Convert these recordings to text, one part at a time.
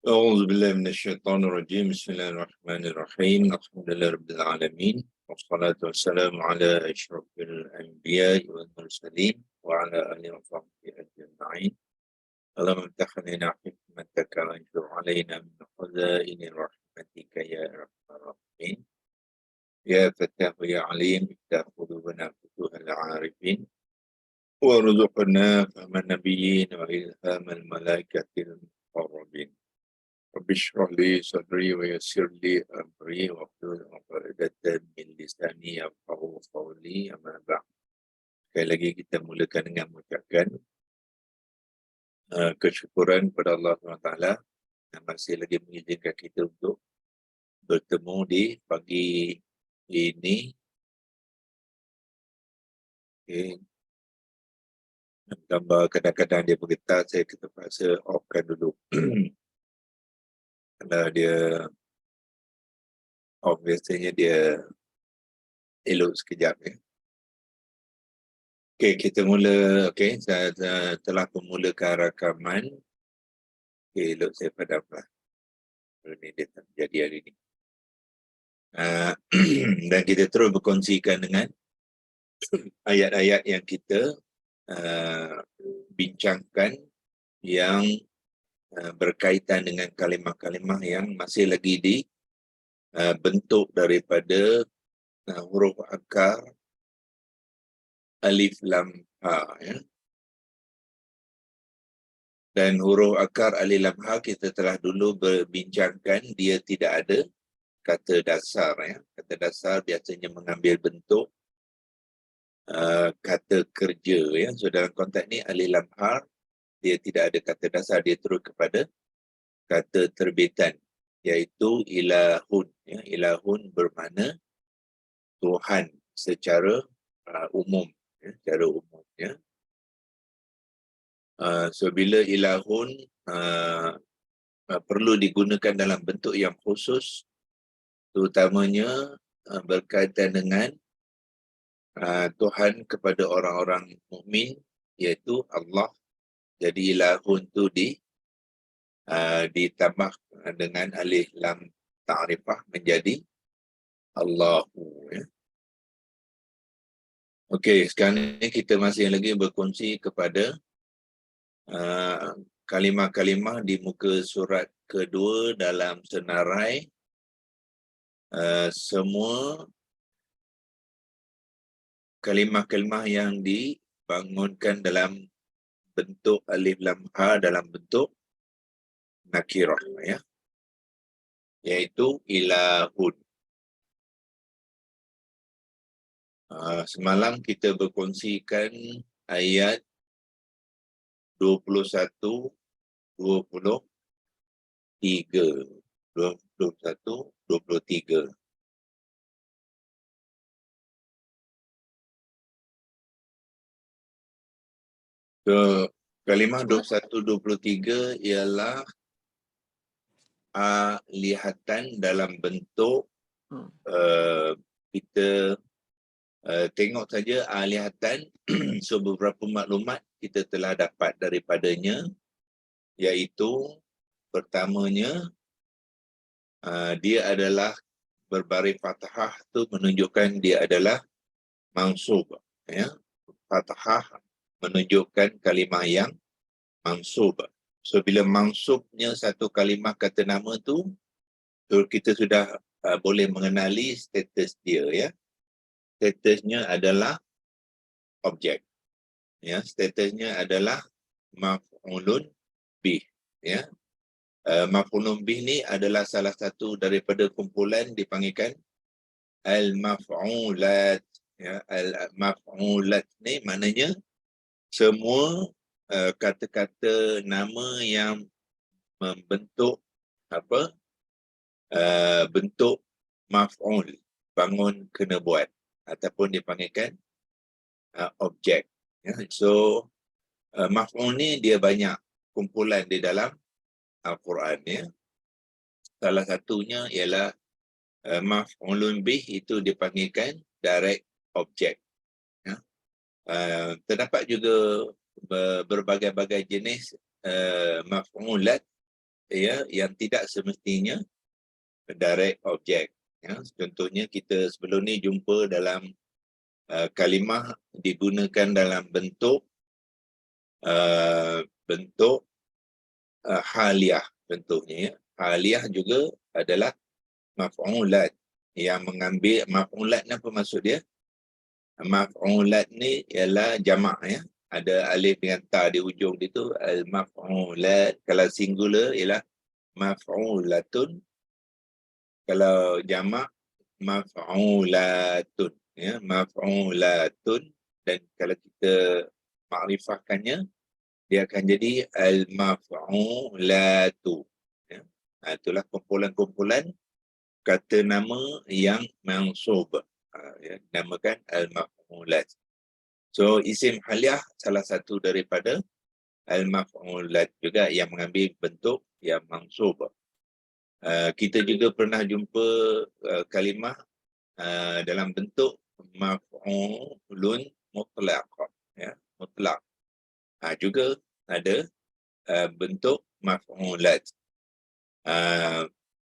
أعوذ بالله من الشيطان الرجيم. بسم الله الرحمن الرحيم. الحمد لله رب العالمين، والصلاة والسلام على أشرف الأنبياء والمرسلين وعلى آله وصحبه أجمعين. اللهم افتح لنا حكمتك وانشر علينا من خزائن رحمتك يا أرحم الراحمين. يا فتاح يا عليم، افتح قلوبنا فتوح العارفين، وارزقنا فهم النبيين وإلهام الملائكة المقربين. رب اشرح لي صدري ويسر لي أمري واحلل عقدة من لساني يفقهوا قولي. أما بعد. Sekali lagi kita mulakan dengan mengucapkan kesyukuran kepada Allah SWT yang masih lagi mengizinkan kita untuk bertemu di pagi ini. Okay. Gambar kadang-kadang dia bergetar, saya terpaksa offkan dulu. Kalau dia off, biasanya dia elok sekejap. Okey, kita mula. Okey, saya telah memulakan rakaman. Okey, elok saya padamlah. Ini dia tak jadi hari ini. Dan kita terus berkongsikan dengan ayat-ayat yang kita bincangkan yang berkaitan dengan kalimah-kalimah yang masih lagi bentuk daripada huruf akar alif lam ha, ya. Dan huruf akar alif lam ha kita telah dulu berbincangkan dia tidak ada kata dasar, ya. Kata dasar biasanya mengambil bentuk kata kerja, ya. So dalam konteks ni alif lam ha dia tidak ada kata dasar, dia terus kepada kata terbitan, iaitu ilahun, ya. Ilahun bermakna Tuhan secara umum, ya. Secara umum, ya. So bila ilahun perlu digunakan dalam bentuk yang khusus, terutamanya berkaitan dengan Tuhan kepada orang-orang mukmin, iaitu Allah. Jadi ilahun tu ditambah dengan alif lam ta'rifah menjadi Allahu, ya. Okey, sekarang ni kita masih lagi berkongsi kepada kalimah-kalimah di muka surat kedua dalam senarai. Semua kalimah-kalimah yang dibangunkan dalam bentuk alif lam ha dalam bentuk nakirah, ya, iaitu ilahun. Semalam kita berkongsikan ayat 21, 23. 21, 23. So, kalimah 21, 23 ialah alihatan dalam bentuk kita tengok saja alihatan. So beberapa maklumat kita telah dapat daripadanya, iaitu pertamanya dia adalah berbaris fathah, tu menunjukkan dia adalah mansub, ya. Fathah menunjukkan kalimah yang mansub. So bila mansubnya satu kalimah kata nama tu, kita sudah boleh mengenali status dia, ya. Statusnya adalah objek, ya. Statusnya adalah maf'ulun bih, ya. Maf'ulun bih ni adalah salah satu daripada kumpulan dipanggilkan al-maf'ulat, ya. Al-maf'ulat ni maknanya semua kata-kata nama yang membentuk bentuk maf'ul, bangun kena buat, ataupun dipanggilkan objek, ya. So maf'ul ni dia banyak kumpulan di dalam Al-Quran, ya. Salah satunya ialah maf'ulun bih, itu dipanggilkan direct object, ya. Terdapat juga berbagai-bagai jenis maf'ulat ya yang tidak semestinya direct object. Ya, contohnya kita sebelum ni jumpa dalam kalimah digunakan dalam bentuk haliyah contohnya, ya. Haliyah juga adalah maf'ulat yang mengambil maf'ulat. Apa maksud dia? Maf'ulat ni ialah jamak, ya. Ada alif dengan ta di ujung itu al-maf'ulat. Kalau singular ialah maf'ulatun. Kalau jamak maf'ulatun, ya, maf'ulatun. Dan kalau kita makrifahkannya, dia akan jadi al-maf'ulatu, ya. Itulah kumpulan-kumpulan kata nama yang mansub, ya, namakan al-maf'ulat. So isim haliyah salah satu daripada al-maf'ulat juga yang mengambil bentuk yang mansub. Kita juga pernah jumpa kalimah dalam bentuk maf'ulun mutlaq, ya, mutlaq. Juga ada bentuk maf'ulat.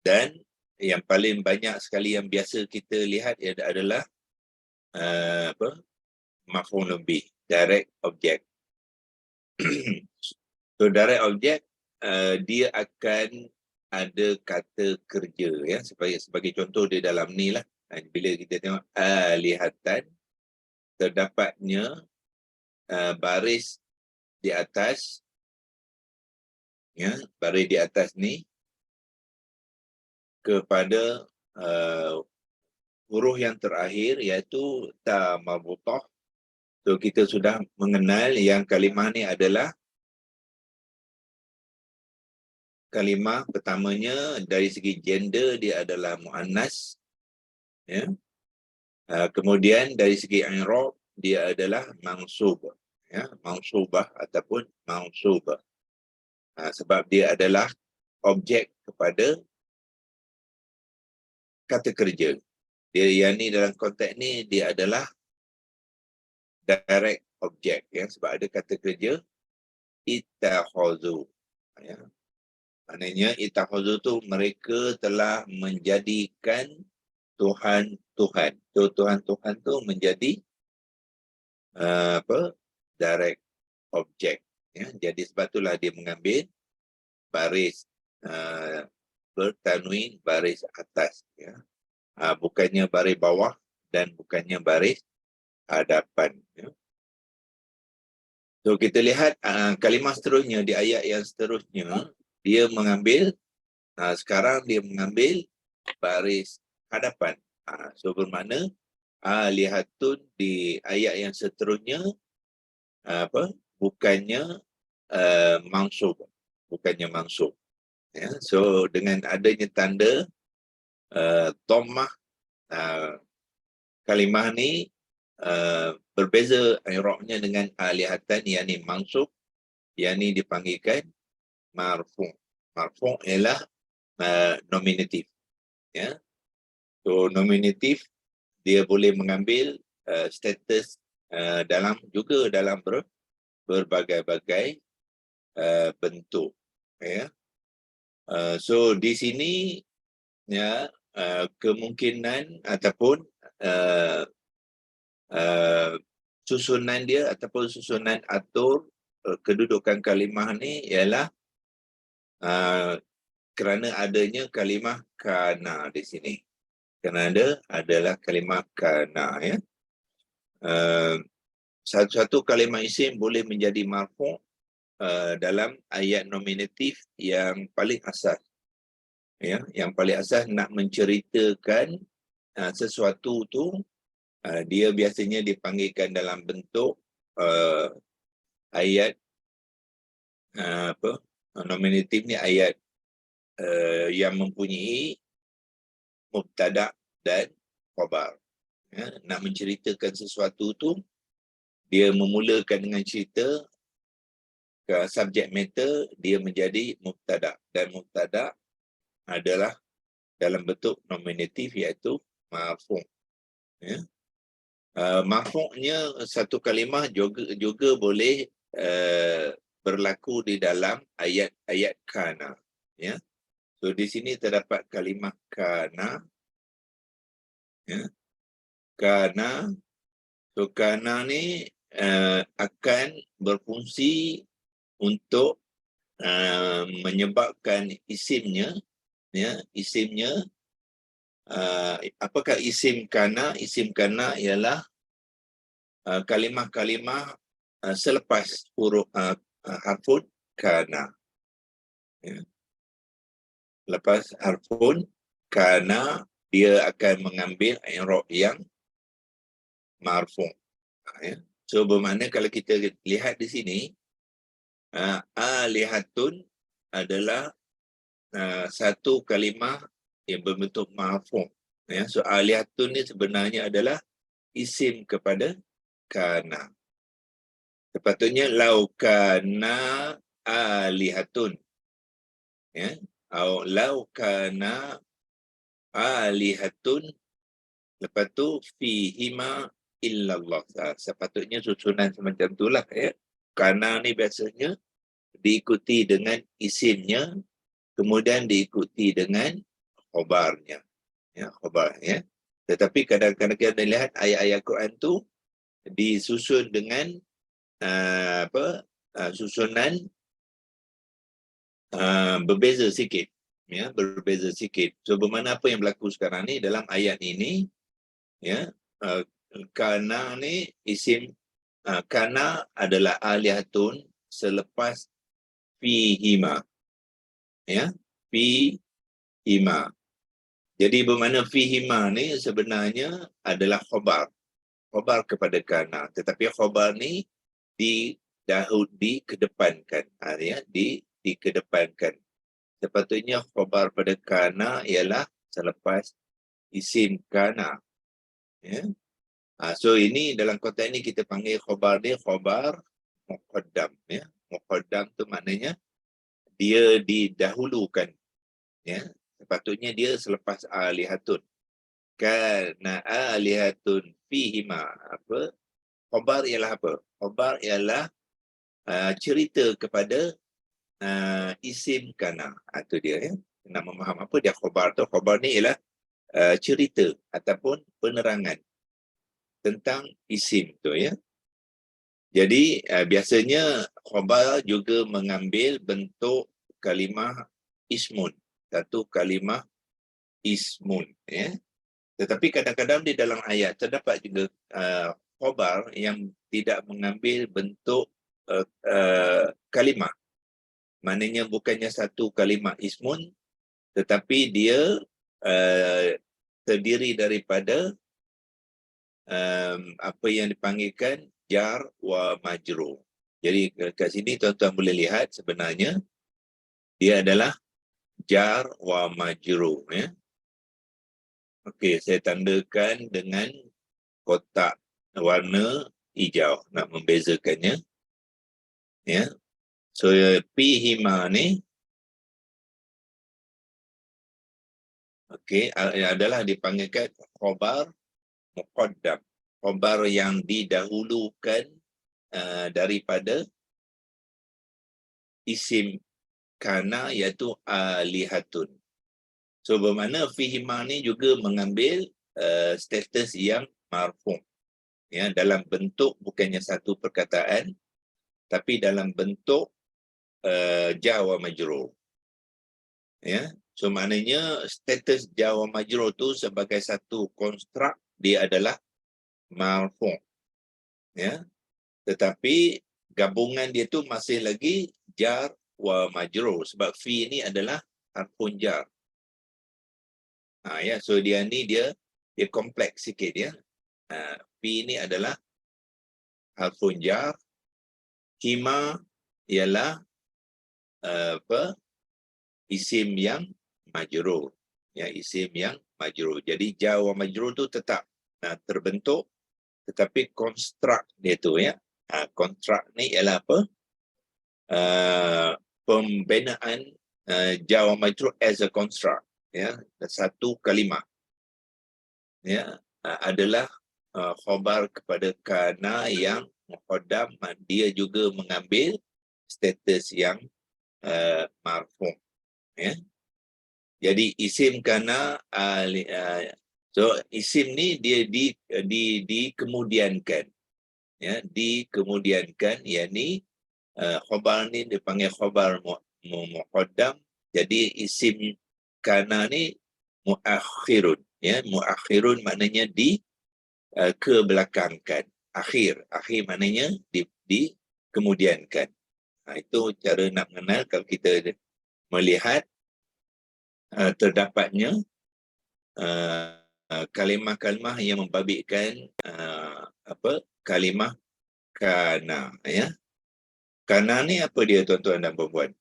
Dan yang paling banyak sekali yang biasa kita lihat adalah maf'ulun bih, direct object. So direct object dia akan ada kata kerja, ya, sebagai contoh di dalam ni lah. Bila kita tengok alihatan, terdapatnya baris di atas, ya, baris di atas ni kepada huruf yang terakhir iaitu ta marbutah. So kita sudah mengenal yang kalimah ni adalah kalimah pertamanya dari segi gender dia adalah muannas, ya. Kemudian dari segi i'rab dia adalah mansub, ya, mansubah ataupun mansubah. Sebab dia adalah objek kepada kata kerja. Dia yang ni dalam konteks ni dia adalah direct object, ya, sebab ada kata kerja ittakhazu, ya. Maknanya ittakhazu tu mereka telah menjadikan Tuhan-Tuhan. So Tuhan-Tuhan tu menjadi direct object, ya. Jadi sebab itulah dia mengambil baris bertanwin baris atas, ya. Bukannya baris bawah dan bukannya baris hadapan, ya. So kita lihat kalimah seterusnya di ayat yang seterusnya, dia mengambil sekarang dia mengambil baris hadapan. So bermakna lihatun di ayat yang seterusnya bukannya mansub, ya. So dengan adanya tanda dhammah, kalimah ni berbeza i'rabnya dengan alihatan, yakni mansub, yakni dipanggilkan marfu'. Marfu' ialah nominatif, ya. So nominatif dia boleh mengambil status dalam berbagai-bagai bentuk, ya. So di sini, ya, kemungkinan ataupun susunan dia ataupun susunan atur kedudukan kalimah ni ialah kerana adanya kalimah kana di sini. Kerana adalah kalimah kana, ya. Satu-satu kalimah isim boleh menjadi marfu' dalam ayat nominatif yang paling asas, ya. Yang paling asas nak menceritakan sesuatu tu, dia biasanya dipanggilkan dalam bentuk ayat nominatif ni ayat yang mempunyai mubtada' dan khabar, ya. Nak menceritakan sesuatu tu, dia memulakan dengan cerita ke subjek matter, dia menjadi mubtada', dan mubtada' adalah dalam bentuk nominatif iaitu marfu', ya. Marfu'nya satu kalimah juga boleh berlaku di dalam ayat-ayat kana. Ya. So di sini terdapat kalimah kana, ya. Kana, so kana ni akan berfungsi untuk menyebabkan isimnya, ya, isimnya apakah isim kana? Isim kana ialah kalimah-kalimah selepas huruf harfun kana. Ya. Lepas harfun kana, dia akan mengambil i'rab yang marfu'. Ya. So bermakna kalau kita lihat di sini, alihatun adalah satu kalimah yang berbentuk marfu'. Ya. So alihatun ni sebenarnya adalah isim kepada kana. Sepatutnya lau kana alihatun, ya, atau lau kana alihatun, lepas tu fihima illallah. Sepatutnya susunan semacam itulah, ya. Kana ni biasanya diikuti dengan isimnya, kemudian diikuti dengan khobarnya, ya, khobar, ya. Tetapi kadang-kadang kita lihat ayat-ayat Quran tu disusun dengan susunan berbeza sikit, ya, berbeza sikit. So bermakna apa yang berlaku sekarang ni dalam ayat ini, ya, kana ni isim, kana adalah alihatun selepas fihima, ya, fihima. Jadi bermakna fihima ni sebenarnya adalah khobar kepada kana, tetapi khobar ni dikedepankan, ya, dikedepankan. Sepatutnya khobar pada kana ialah selepas isim kana, ya. So ini dalam konteks ini kita panggil khobar dia khobar muqaddam, ya. Muqaddam tu maknanya dia didahulukan, ya. Sepatutnya dia selepas alihatun. Kana alihatun fihima, apa? Khobar ialah apa? Khobar ialah cerita kepada isim kana. Itu dia, ya. Nak memaham apa dia khobar tu? Khobar ni ialah cerita ataupun penerangan tentang isim tu, ya. Jadi biasanya khobar juga mengambil bentuk kalimah ismun, satu kalimah ismun, ya. Tetapi kadang-kadang di dalam ayat terdapat juga khobar yang tidak mengambil bentuk kalimah. Maknanya bukannya satu kalimah ismun, tetapi dia terdiri daripada apa yang dipanggilkan jar wa majrur. Jadi kat sini tuan-tuan boleh lihat sebenarnya dia adalah jar wa majrur, ya. Okey, saya tandakan dengan kotak warna hijau nak membezakannya, ya. So fihima ni okey adalah dipanggilkan khobar muqaddam, khobar yang didahulukan daripada isim kana, iaitu alihatun. So bermakna fihima ni juga mengambil status yang marfu', ya, dalam bentuk bukannya satu perkataan tapi dalam bentuk jar wa majrur, ya. So maknanya status jar wa majrur tu sebagai satu konstruk dia adalah marfu', ya. Tetapi gabungan dia tu masih lagi jar wa majrur sebab fi ni adalah harfun jar. Ya, so dia kompleks sikit, ya. Fi ni adalah harfun jar, hima ialah isim yang majrur, ya, isim yang majrur. Jadi jar wa majrur tu tetap terbentuk, tetapi konstruk dia tu, ya, konstruk ni ialah apa? Pembinaan jar wa majrur as a construct, ya, satu kalimah, ya, adalah khobar kepada kana yang muqaddam, dia juga mengambil status yang marfu'. Ya. Jadi isim kana so isim ni dia dikemudiankan, ya, dikemudiankan, yakni khabar ni dipanggil khabar muqaddam. Jadi isim kana ni muakhirun, ya, muakhirun maknanya kebelakangkan. Akhir maknanya dikemudiankan. Itu cara nak mengenal kalau kita melihat terdapatnya kalimah-kalimah yang membabitkan kalimah kana, ya. Kana ni apa dia, tuan-tuan dan puan-puan?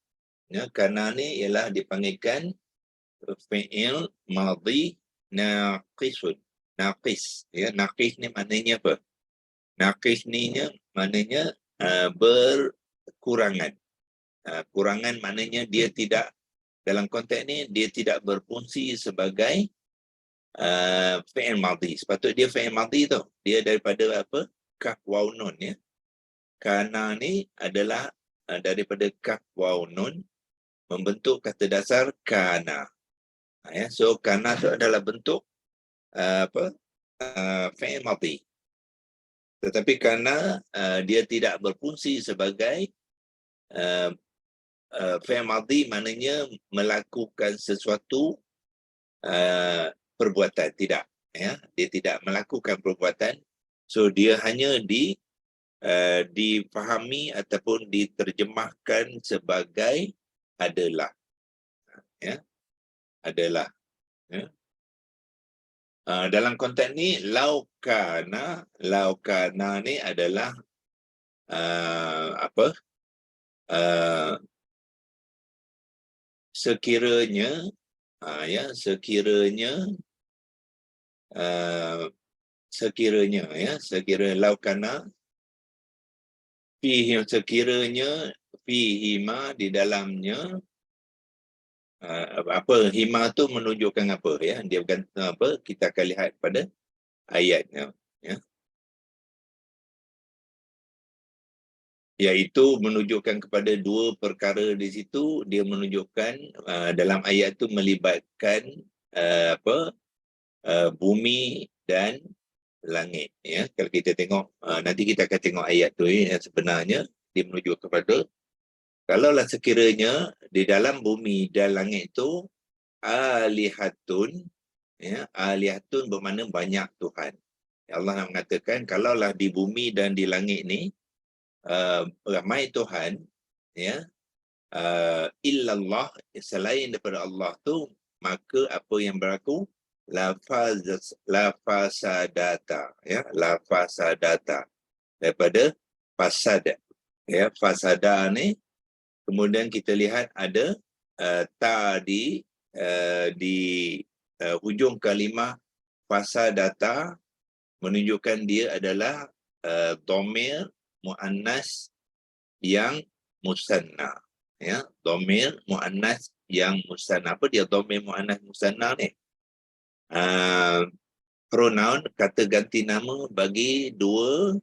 Ya, kana ni ialah dipanggilkan fi'il madhi naqisun. Naqis, ya. Naqis ni maknanya apa? Naqis ni maknanya berkurangan. Kurangan maknanya dia tidak, dalam konteks ni dia tidak berfungsi sebagai fi'il madhi. Sepatut dia fi'il madhi tu. Dia daripada apa? Kaf waw nun, ya. Kana ni adalah daripada kaf waw nun membentuk kata dasar kana. Ya, so kana tu adalah bentuk fi'il madhi. Tetapi kana dia tidak berfungsi sebagai fi'il madhi, maknanya melakukan sesuatu perbuatan, tidak, ya. Dia tidak melakukan perbuatan, so dia hanya difahami ataupun diterjemahkan sebagai adalah, ya, adalah, ya. Dalam konteks ni laukana ni adalah sekiranya, ya, sekiranya laukana fihi, sekiranya fihima, di dalamnya hima tu menunjukkan apa, ya, dia bukan apa, kita akan lihat pada ayatnya, ya, iaitu menunjukkan kepada dua perkara di situ. Dia menunjukkan dalam ayat tu melibatkan bumi dan langit, ya. Kalau kita tengok nanti kita akan tengok ayat tu, yang sebenarnya dia menuju kepada, kalaulah sekiranya di dalam bumi dan langit itu alihatun, ya, alihatun bermakna banyak Tuhan. Allah nak mengatakan kalaulah di bumi dan di langit ni ramai Tuhan, ya, illallah, selain daripada Allah tu, maka apa yang berlaku, la fasadata, ya, la fasadata, daripada fasad, ya. Fasada ni kemudian kita lihat ada ta di hujung kalimah fasadata, menunjukkan dia adalah dhamir muannas yang musanna, ya. Dhamir muannas yang musanna. Apa dia dhamir muannas musanna ni? Pronoun, kata ganti nama bagi dua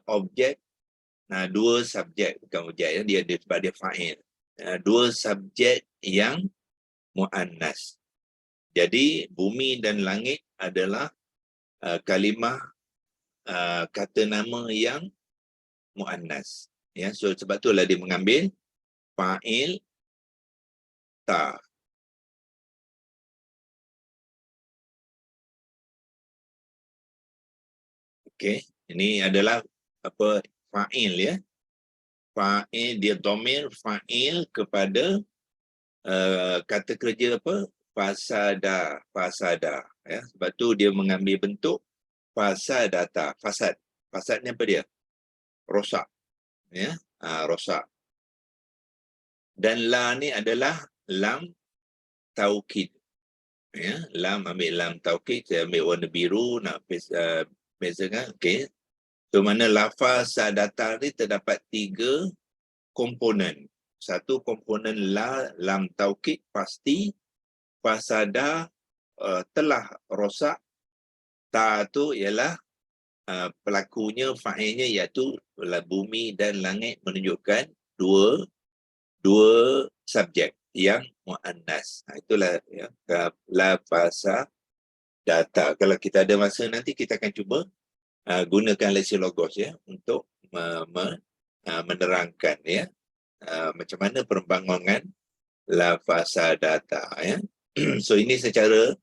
objek, dua subjek, bukan objek, ya, dia sebab dia fa'il. Dua subjek yang muannas. Jadi bumi dan langit adalah kalimah kata nama yang muannas, ya. So sebab itulah dia mengambil fa'il ta. Okey, ini adalah apa, fa'il, ya. Fa'il, dia dhamir fa'il kepada kata kerja apa, fasada, ya. Sebab tu dia mengambil bentuk fasadata. Fasad ni apa dia? Rosak, ya. Rosak. Dan la ni adalah lam taukid, ya. Lam, ambil lam taukid, saya ambil warna biru nak bezakan. Okey, so mana lafaz sadata ni terdapat tiga komponen. Satu komponen la, lam taukid, pasti. Fasada telah rosak. Ta tu ialah pelakunya, fa'ilnya, iaitu bumi dan langit, menunjukkan dua subjek, yang muannas. Itulah ya, lafasa data. Kalau kita ada masa nanti kita akan cuba gunakan leksilogos ya untuk menerangkan ya macam mana perbangunan lafasa data ya. So ini secara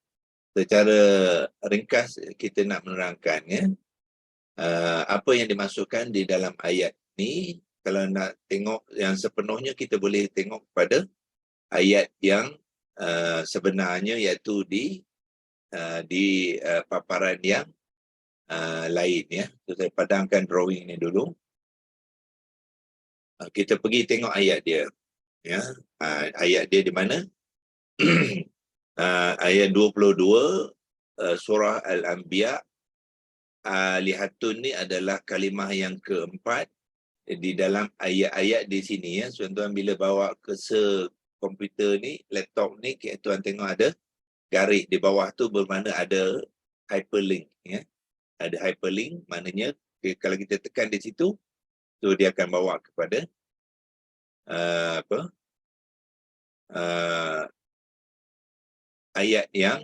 ringkas kita nak menerangkan ya apa yang dimasukkan di dalam ayat ni. Kalau nak tengok yang sepenuhnya, kita boleh tengok pada ayat yang sebenarnya, iaitu di paparan yang lain ya. So, saya padamkan drawing ni dulu. Kita pergi tengok ayat dia ya. Ayat dia di mana? Ayat 22 surah Al-Anbiya. Alihatun ni adalah kalimah yang keempat di dalam ayat-ayat di sini ya. So, tuan bila bawa ke komputer ni, laptop ni, tuan tengok ada garis di bawah tu bermakna ada hyperlink ya. Ada hyperlink, maknanya kalau kita tekan di situ, so dia akan bawa kepada ayat yang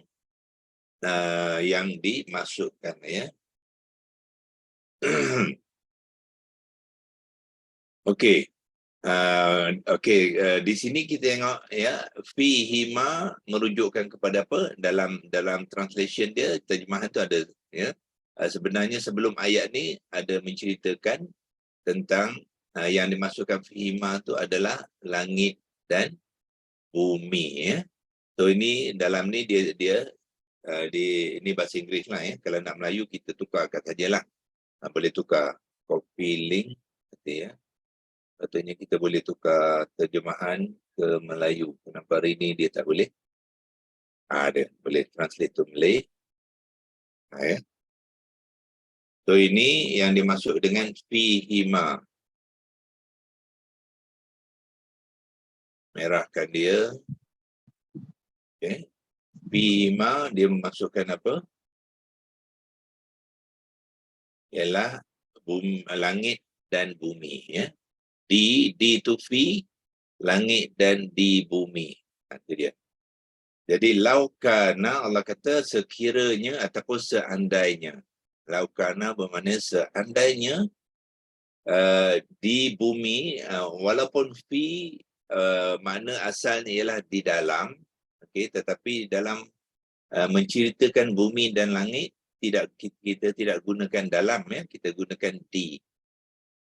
dimasukkan ya. Okey. Di sini kita tengok ya, fihima merujukkan kepada apa? Dalam translation dia, terjemahan tu ada ya. Sebenarnya sebelum ayat ni ada menceritakan tentang yang dimasukkan fihima tu adalah langit dan bumi ya. So ini dalam ni dia ini bahasa Inggeris lah ya. Kalau nak Melayu kita tukarkan sajalah. Boleh tukar copy link nanti ya. Katanya kita boleh tukar terjemahan ke Melayu. Kenapa hari ini dia tak boleh? Ada, boleh translate to Malay. Ya. So ini yang dimaksud dengan fihima. Merahkan dia. Okay. Fihima dia memasukkan apa? Ialah langit dan bumi ya. Di itu fi, langit dan di bumi. Itu dia. Jadi laukana, Allah kata sekiranya ataupun seandainya. Laukana bermakna seandainya di bumi, walaupun fi makna asalnya ialah di dalam, okay, tetapi dalam menceritakan bumi dan langit, kita tidak gunakan dalam ya, kita gunakan di.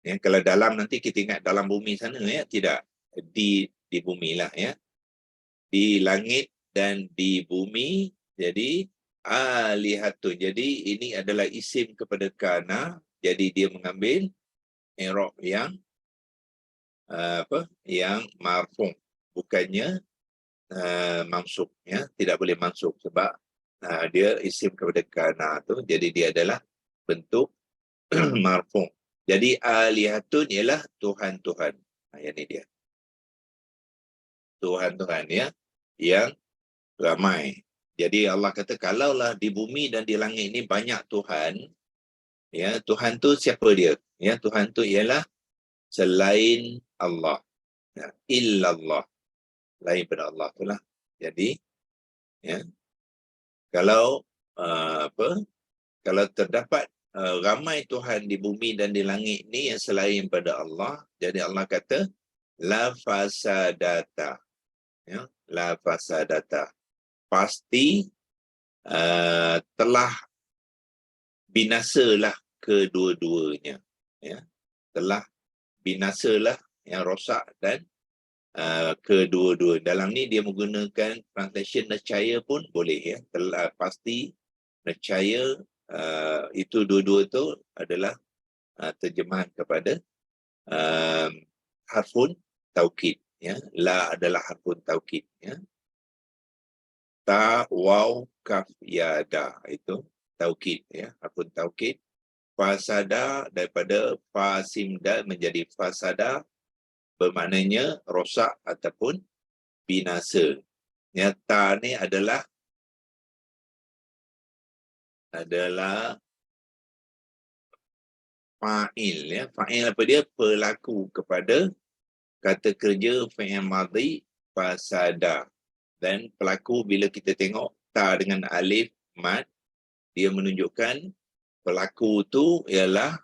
Ya, kalau dalam nanti kita ingat dalam bumi sana ya, tidak, di bumi lah ya. Di langit dan di bumi, jadi alihatun. Jadi ini adalah isim kepada kana, jadi dia mengambil i'rab yang yang marfu', bukannya mansub ya, tidak boleh mansub sebab dia isim kepada kana tu, jadi dia adalah bentuk marfu'. Jadi alihatun ialah Tuhan-Tuhan. Yang ini dia. Tuhan-Tuhan ya, yang ramai. Jadi Allah kata kalaulah di bumi dan di langit ini banyak Tuhan, ya, Tuhan tu siapa dia? Ya, Tuhan tu ialah selain Allah. Ya, illallah. Lain pada Allah itulah. Jadi ya, kalau kalau terdapat ramai Tuhan di bumi dan di langit ni yang selain pada Allah, jadi Allah kata la fasadata. Ya, la fasadata. Pasti telah binasalah kedua-duanya. Ya, telah binasalah yang rosak dan kedua-dua. Dalam ni dia menggunakan translation nescaya pun boleh ya. Telah pasti, nescaya, itu dua-dua tu adalah terjemahan kepada harfun taukid ya. La adalah harfun taukid ya. Ta, waw, kaf, ya, da, itu taukid ya, harfun taukid. Fasada daripada fasimda menjadi fasada, bermaknanya rosak ataupun binasa. Nyata ni adalah fa'il ya. Fa'il apa dia? Pelaku kepada kata kerja fi'il madhi fasada. Dan pelaku bila kita tengok ta dengan alif mat, dia menunjukkan pelaku tu ialah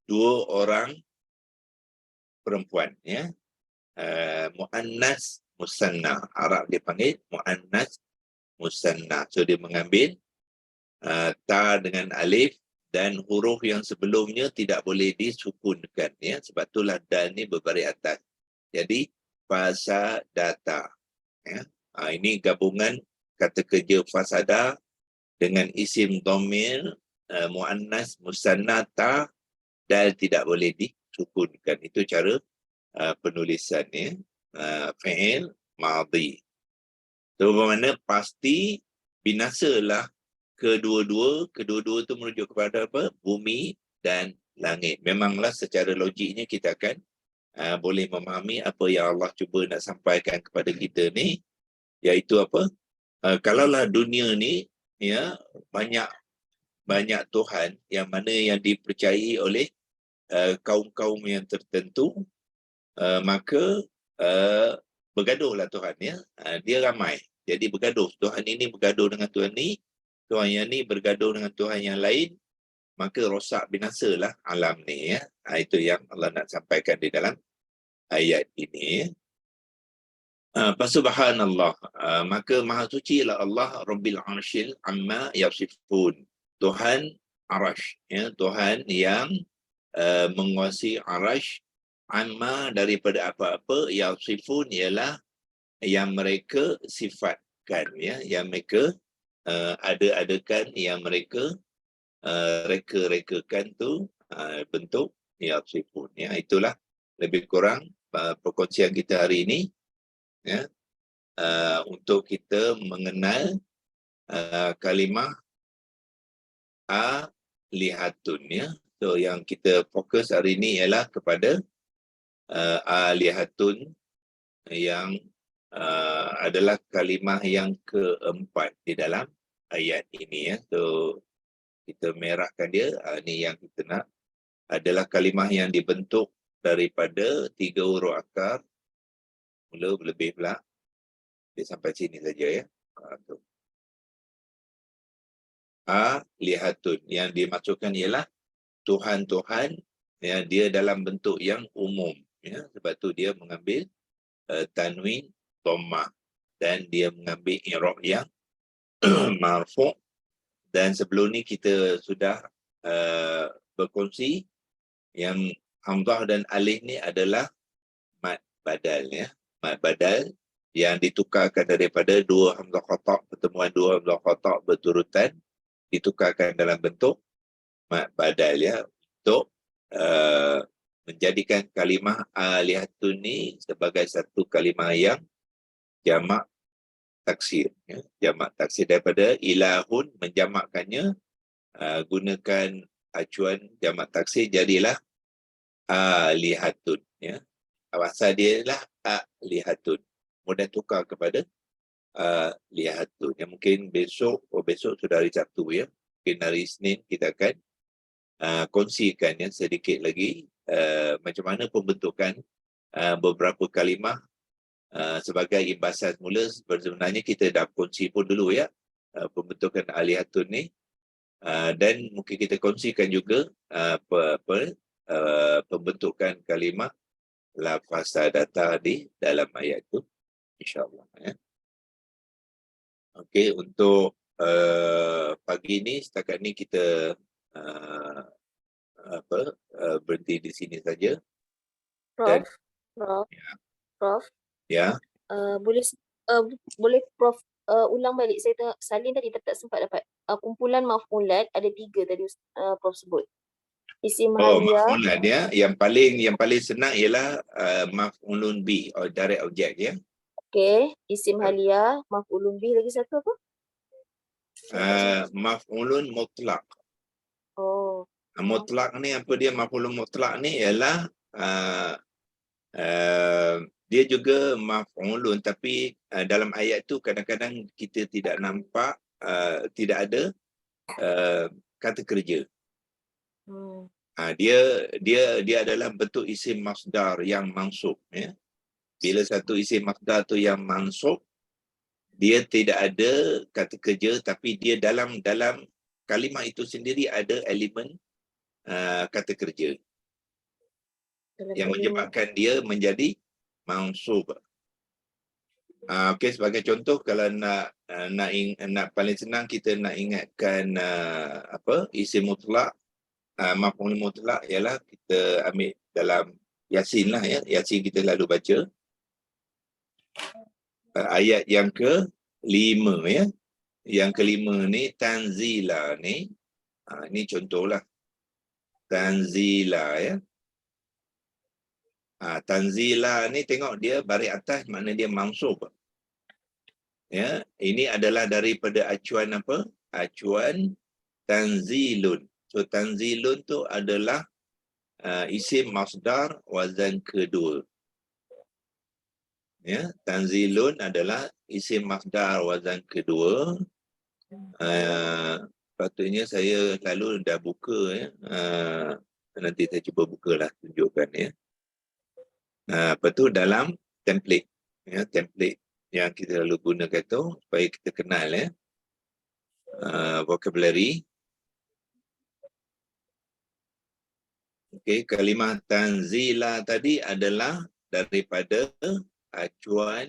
dua orang perempuan, ya. Muannas musanna. Arab dia panggil muannas musanna. So dia mengambil ta dengan alif dan huruf yang sebelumnya tidak boleh disukunkan, ya. Sebab itulah dal ni berbaris atas. Jadi fasadata, ya. Ini gabungan kata kerja fasada dengan isim dhamir muannas musanna ta, dal tidak boleh disukunkan. Itu cara penulisannya. Fi'il madhi. So bermakna pasti binasalah kedua-dua itu merujuk kepada apa? Bumi dan langit. Memanglah secara logiknya kita akan boleh memahami apa yang Allah cuba nak sampaikan kepada kita ni, iaitu apa? Kalaulah dunia ni, ya, banyak Tuhan yang mana yang dipercayai oleh kaum-kaum yang tertentu, maka bergaduhlah Tuhan, ya. Dia ramai. Jadi bergaduh. Tuhan ini bergaduh dengan Tuhan ni, Tuhan yang ni bergaduh dengan Tuhan yang lain, maka rosak binasalah alam ni, ya. Itu yang Allah nak sampaikan di dalam ayat ini. Subhanallah, maka maha suci lah Allah Rabbil Arshil amma yasifun. Tuhan Arash, ya, Tuhan yang menguasai Arash, amma daripada apa-apa, yasifun ialah yang mereka sifatkan, ya, yang mereka ada-adakan, yang mereka reka-rekakan tu bentuk yasifun, ya. Itulah lebih kurang perkongsian kita hari ini, ya, untuk kita mengenal kalimah alihatun, ya. So yang kita fokus hari ini ialah kepada alihatun yang adalah kalimah yang keempat di dalam ayat ini, ya. So kita merahkan dia. Ini yang kita nak, adalah kalimah yang dibentuk daripada 3 huruf akar. Mula lebih pula. Dia sampai sini saja, ya. Alihatun. Yang dimaksudkan ialah Tuhan-Tuhan, ya, dia dalam bentuk yang umum, ya. Sebab tu dia mengambil tanwin dhammah dan dia mengambil i'rab yang marfu'. Dan sebelum ni kita sudah berkongsi yang hamzah dan alif ni adalah mad badal, ya. Mad badal yang ditukarkan daripada dua hamzah qata', pertemuan dua hamzah qata' berturutan, ditukarkan dalam bentuk mad badal, ya, untuk menjadikan kalimah alihatun ni sebagai satu kalimah yang jamak taksir, ya. Jamak taksir daripada ilahun, menjamakkannya gunakan acuan jamak taksir, jadilah alihatun, ya. Asal dia lah alihatun, kemudian tukar kepada lihatun. Ya, mungkin besok sudah hari Sabtu, ya. Mungkin hari Isnin kita akan kongsikan, ya, sedikit lagi macam mana pembentukan beberapa kalimah sebagai imbasan semula. Sebenarnya kita dah kongsi pun dulu, ya, pembentukan alihatun ni, dan mungkin kita kongsikan juga pembentukan kalimah la fasadata di dalam ayat itu, insyaAllah, ya. Okey, untuk pagi ini setakat ni kita berhenti di sini saja. Dan Prof. ya, Prof. ya. Boleh Prof ulang balik. Salin tadi tak sempat dapat. Kumpulan maf'ulat ada 3 tadi Prof sebut. Isim halia. Maf'ulat, ya. Yang paling senang ialah maf'ulun bi, direct object, ya. Okey, isim halia, maf'ulun bi, lagi satu apa? Maf'ulun mutlaq. Oh. Mutlaq ni apa dia? Maf'ulun mutlaq ni ialah dia juga maf'ulun, tapi dalam ayat tu kadang-kadang kita tidak nampak, tidak ada kata kerja. Dia adalah bentuk isim masdar yang mansub, ya. Bila satu isim masdar tu yang mansub, dia tidak ada kata kerja, tapi dia dalam kalimah itu sendiri ada elemen kata kerja yang menyebabkan dia menjadi mansub. Okey, sebagai contoh, kalau nak paling senang kita nak ingatkan isim mutlak, maf'ul mutlak ialah kita ambil dalam Yasin lah, ya. Yasin kita lalu baca ayat yang ke-5, ya. Yang ke-5 ni tanzila ni, ni contohlah tanzila, ya. Tanzila ni tengok dia baris atas, makna dia mansub. Ya, ini adalah daripada acuan apa? Acuan tanzilun. So tanzilun tu adalah isim masdar wazan kedua. Ya, tanzilun adalah isim masdar wazan kedua. Patutnya saya lalu dah buka, ya. Nanti saya cuba bukalah, tunjukkan, ya. Apa tu dalam template, ya, template yang kita lalu gunakan tu supaya kita kenal, ya. Vocabulary. Okey, kalimah tanzila tadi adalah daripada acuan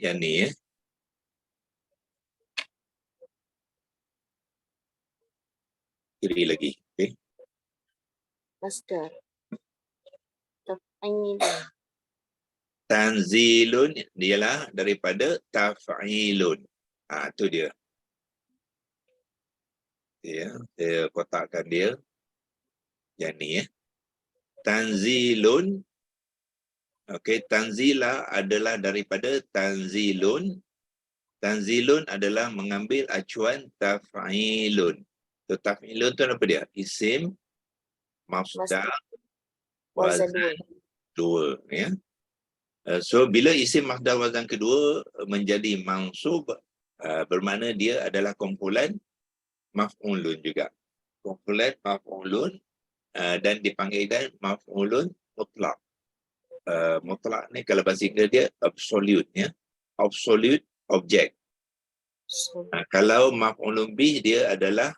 yang ni, ya. Kiri lagi. Okey. Masdar. Taf'il. Tanzilun dialah daripada taf'ilun. Tu dia. Ya, saya kotakkan dia. Yang ni, ya. Tanzilun. Okey, tanzila adalah daripada tanzilun. Tanzilun adalah mengambil acuan taf'ilun. So, taf'ilun tu apa dia? Isim masdar wazan dua, ya. So bila isim masdar wazan kedua menjadi mansub, bermakna dia adalah kumpulan maf'ulun juga. Kumpulan maf'ulun dan dipanggilkan maf'ulun mutlak. Mutlak ni kalau bahasa Inggeris dia absolute, ya. Absolute object. Kalau maf'ulun bih dia adalah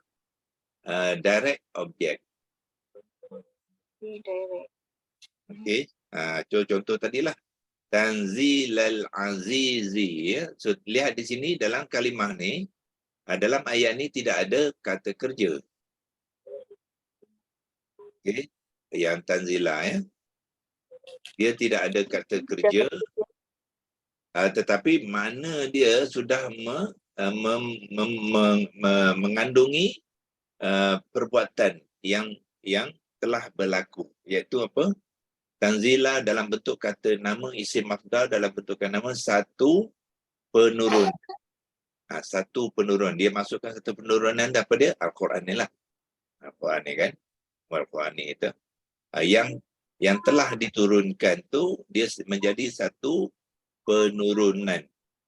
direct object. Direct. Okey. Contoh tadilah Tanzilal Azizi, ya. So lihat di sini dalam kalimah ni, dalam ayat ni tidak ada kata kerja. Okey. Yang tanzila, ya. Dia tidak ada kata kerja, tetapi mana dia sudah mengandungi perbuatan yang telah berlaku, iaitu apa? Tanzila dalam bentuk kata nama, isim mafdal dalam bentuk kata nama, satu penurun. Satu penurun. Dia masukkan satu penurunan apa dia? Al-Quran ni lah. Al-Quran ni kan. Al-Quran ni itu. Yang telah diturunkan tu dia menjadi satu penurunan.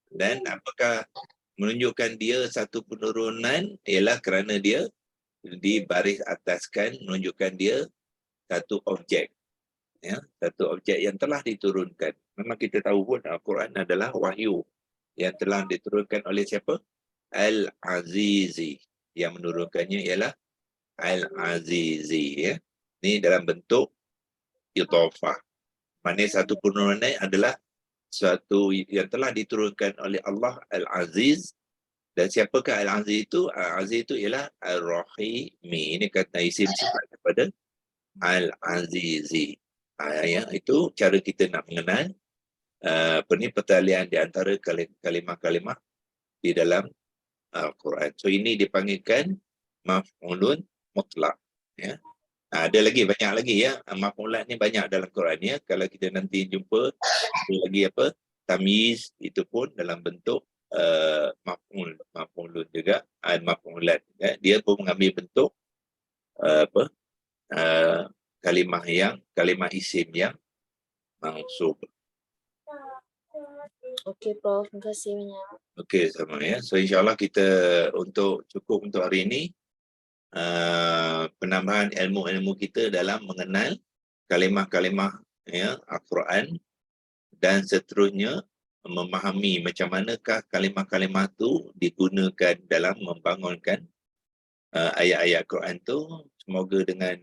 Dan apakah menunjukkan dia satu penurunan? Ialah kerana dia dibaris ataskan, menunjukkan dia satu objek. Ya, satu objek yang telah diturunkan. Memang kita tahu pun Al-Quran adalah wahyu yang telah diturunkan oleh siapa? Al-Azizi. Yang menurunkannya ialah Al-Azizi, ya. Ini dalam bentuk idhafah. Maknanya satu penurunan adalah suatu yang telah diturunkan oleh Allah Al-Aziz. Dan siapakah Al-Aziz itu? Al-Aziz itu ialah Ar-Rahimi. Ini kata isim sifat daripada Al-Azizi. Ya, itu cara kita nak mengenal pertalian di antara kalimah-kalimah di dalam Al-Quran. So ini dipanggilkan maf'ulun mutlak, ya. Ada lagi, banyak lagi, ya. Maf'ulat ni banyak dalam Quran, ya. Kalau kita nanti jumpa ada lagi apa? Tamyiz, itu pun dalam bentuk maf'ulun juga, maf'ulat, ya. Dia pun mengambil bentuk kalimah isim yang mansub. Okey, Prof. Terima kasih banyak. Okey, sama, ya. So insyaAllah kita cukup untuk hari ini. penambahan ilmu-ilmu kita dalam mengenal kalimah-kalimah ya, Al-Quran, dan seterusnya memahami macam manakah kalimah-kalimah tu digunakan dalam membangunkan ayat-ayat Quran tu. Semoga dengan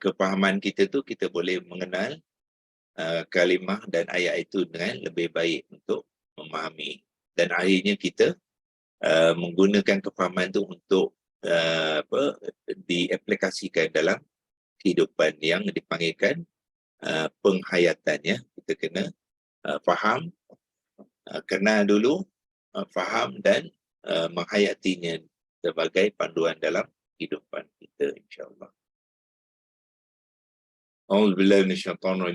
kefahaman kita tu kita boleh mengenal kalimah dan ayat itu dengan lebih baik untuk memahami, dan akhirnya kita menggunakan kefahaman itu untuk diaplikasikan dalam kehidupan yang dipanggilkan penghayatan ya. Kita kena faham, kenal dulu, faham dan menghayatinya sebagai panduan dalam kehidupan kita, insya-Allah. A'udzubillahi minasyaitonir rajim.